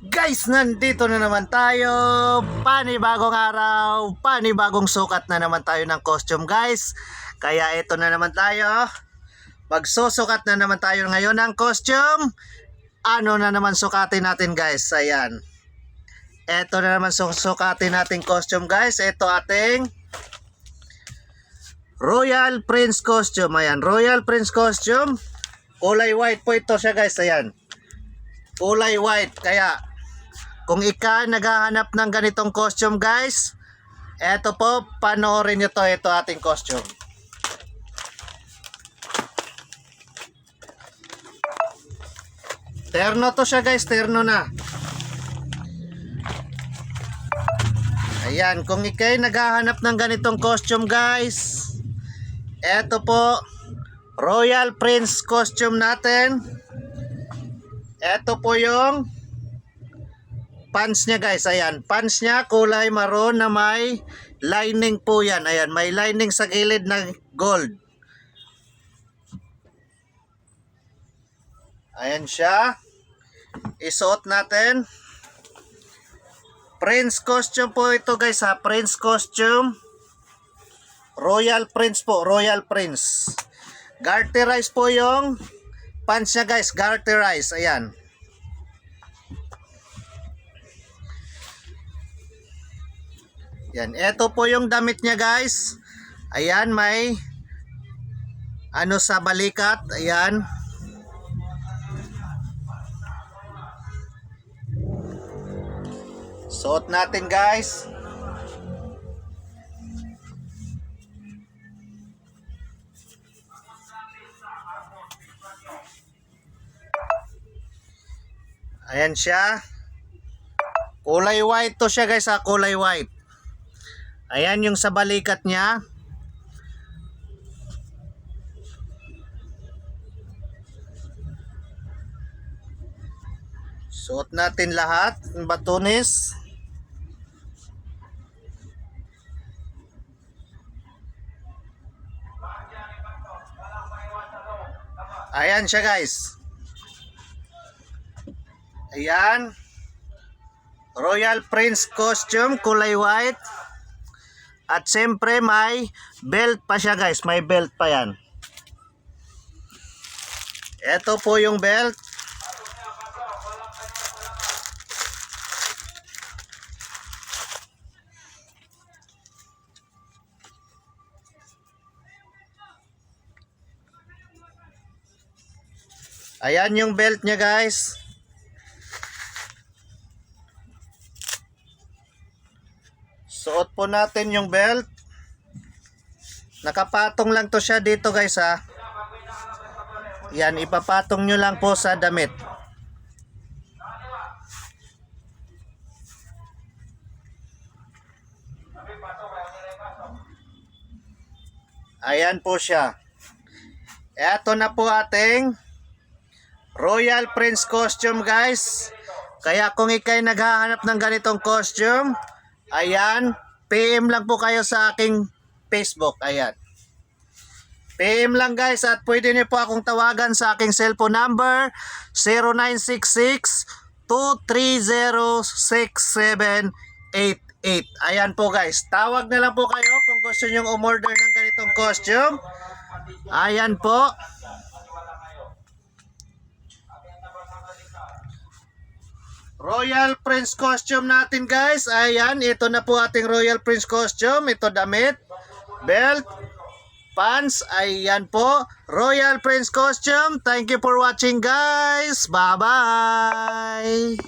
Guys, nandito na naman tayo. Panibagong araw, panibagong sukat na naman tayo ng costume, guys. Kaya ito na naman tayo. Magsusukat na naman tayo ngayon ng costume. Ano na naman sukatin natin, guys? Ayan. Ito na naman susukatin natin costume, guys. Ito ating Royal Prince costume. Ayan, Royal Prince costume. Kulay white po ito siya, guys. Ayan. Kulay white. Kaya kung ika naghahanap ng ganitong costume, guys, eto po, panoorin nyo to. Ito ating costume. Terno to siya, guys. Terno na. Ayan, kung ikay naghahanap ng ganitong costume, guys, eto po, Royal Prince costume natin. Eto po yung pants niya, guys. Ayan, pants niya kulay maroon na may lining po yan. Ayan, may lining sa gilid na gold. Ayan siya. Isuot natin. Prince costume po ito, guys, ha. Prince costume. Royal Prince po. Royal Prince. Garterize po yung pants niya, guys. Garterize. Ayan. Yan, ito po yung damit niya, guys. Ayan, may ano sa balikat. Ayan. Suot natin, guys. Ayan siya. Kulay white to siya, guys, ha. Kulay white. Ayan yung sa balikat niya. Suot natin lahat ng batunis. Ayan siya, guys. Ayan. Royal Prince costume, kulay white. At siyempre may belt pa siya, guys. May belt pa yan. Ito po yung belt. Ayan yung belt niya, guys. Suot po natin yung belt. Nakapatong lang to siya dito, guys, ha. Yan, ipapatong nyo lang po sa damit. Ayan po siya. Eto na po ating Royal Prince costume, guys. Kaya kung ikay naghahanap ng ganitong costume, ayan, PM lang po kayo sa aking Facebook. Ayan. PM lang, guys, at pwede niyo po akong tawagan sa aking cellphone number 0966-230-6788. Ayan po, guys. Tawag na lang po kayo kung gusto niyo umorder ng ganitong costume. Ayan po. Royal Prince costume natin, guys. Ayan, ito na po ating Royal Prince costume. Ito damit, belt, pants. Ayan po, Royal Prince costume. Thank you for watching, guys. Bye-bye.